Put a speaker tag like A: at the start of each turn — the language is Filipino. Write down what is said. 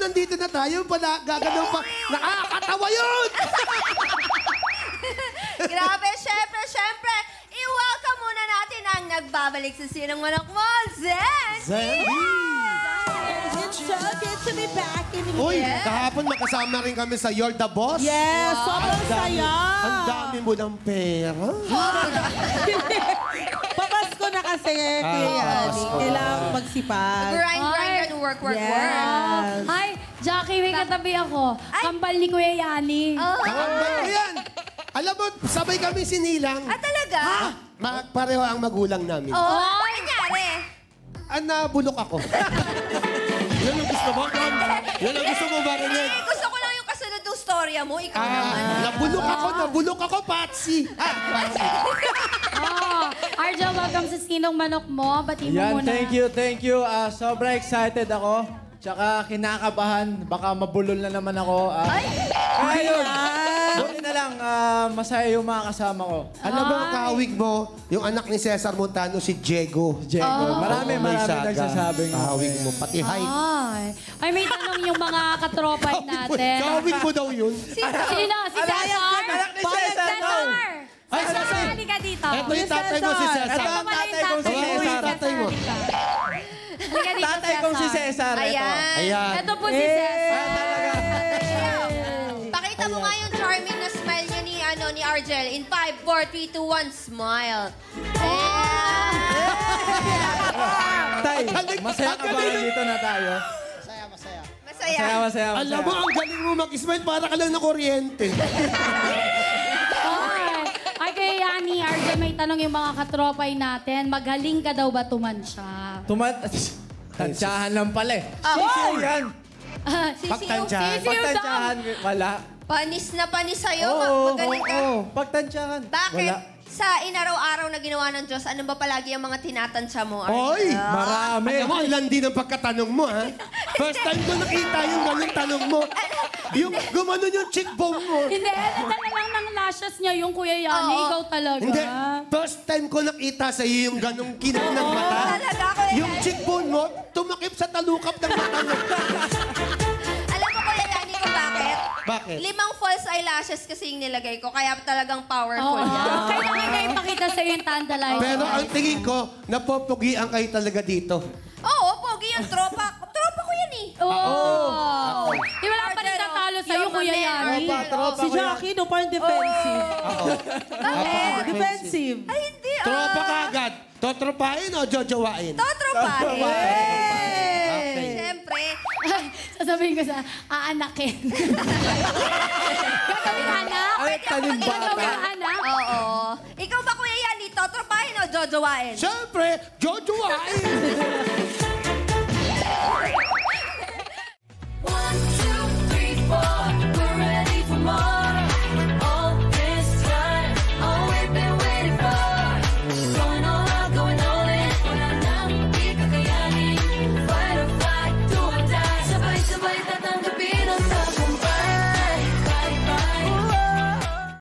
A: nandito na tayo, pala gagalaw pa. Nakakatawa yun!
B: Grabe, syempre, i-welcome muna natin ang nagbabalik sa Sinong Manok mo, Zendy!
C: It's so good to be back in here.
A: Uy, kahapon makasama rin kami sa You're the Boss.
C: Yes, sobrang saya.
A: Ang dami mo ng pera.
C: Papasko na kasi, Kuya Yani. Kailangan magsipag.
B: Grind, and work.
C: Yes.
D: Hi, Jackie, may katabi ako. Kambal ni Kuya Yani.
A: Kakambal ko yan. Alam mo, sabay kami sinilang.
B: Ah, talaga?
A: Pareho ang magulang namin.
B: Oo, ano nangyari?
A: Nabulok ako. Yan ang gusto mo, Ron? Yan ang gusto mo ba rin yan?
B: Gusto ko lang yung kasunod ng storya mo. Ikaw naman.
A: Nabulok ako, Patsy. Patsy.
D: Arja, welcome sa Sinong Manok mo. Bati mo
E: Yan,
D: muna.
E: thank you. Sobra excited ako. Tsaka kinakabahan. Baka mabulol na naman ako. Ayun. Buti na lang, masaya yung mga kasama ko.
A: Alam mo, kahawig mo, yung anak ni Cesar Montano, si Diego.
E: Marami nagsasabing.
A: Kahawig mo, pati height.
D: Ay, may tanong yung mga katropay natin.
A: Kahawig mo daw yun.
D: Sino? Si Cesar?
E: Anak ni Cesar, no?
A: Ay,
D: Cesar,
A: Cesar.
D: halika dito.
A: Ito yung tatay mo, si Cesar.
E: Ito ang tatay kong si
A: Ito
E: Cesar.
A: yung tatay mo.
D: Halika dito,
E: Tatay kong si Cesar.
B: Ayan.
A: Ayan.
D: Ito po si Cesar.
B: Pakita mo nga yung charming na smile niya ni Argel. In 5, 4, 3, 2, 1, smile.
E: Tay, masaya ka ba dito na tayo?
B: Masaya.
A: Alam mo, ang galing mo mag-smile para ka lang na kuryente.
D: Ay, Kuya Yani, Arja, may tanong yung mga katropay natin. Magaling ka daw ba tumansya?
E: Tansyahan lang pala eh. Sisiw yan.
A: Pagtansyahan.
E: Pagtansyahan, wala.
B: Panis na panis sa'yo. Magaling ka.
E: Pagtansyahan.
B: Bakit?
E: Wala.
B: Sa inaraw-araw na ginawa ng Diyos, ano ba palagi ang mga tinatansya mo, Argel?
A: Hoy!
E: Marami.
A: Alam mo, ang landi ng pagkatanong mo, ha? First time ko nakita yung ganung tanong mo. Yung gumanon yung cheekbone mo.
D: Hindi, nadala lang ng lashes niya yung Kuya Yani.
B: Oo.
D: Ikaw talaga.
A: Hindi. First time ko nakita sa iyo yung ganung kinang ng mata.
B: Talaga, Kuya
A: Yung
B: Yani.
A: cheekbone mo, tumakip sa talukap ng mata mo.
B: Alam mo, Kuya Yani, kung bakit?
A: Bakit?
B: 5 false eyelashes kasi yung nilagay ko, kaya talagang powerful
D: Oo.
B: yan.
D: Kailangan na ipakita sa'yo yung tandalize.
A: Pero ang tingin ko, napopugian kayo talaga dito.
B: Oo, pogi yung tropa. Tropa ko yan eh.
D: Oo. Di wala pa rin tatalo sa'yo, Kuya Yani.
C: Si Jackie, no, parang defensive.
B: Bakit?
C: Defensive.
B: Ay, hindi ah.
A: Tropa ka agad. Totropahin o jojowain?
B: Totropahin.
A: Okay.
B: Siyempre.
D: Sasabihin ko sa aanakin. Gagawin anak?
E: Ay, tanim
D: Gagawin
E: bata.
D: anak?
B: Oo. Ikaw ba, Kuya Yani, totropahin o jojowain?
A: Siyempre, jojowain!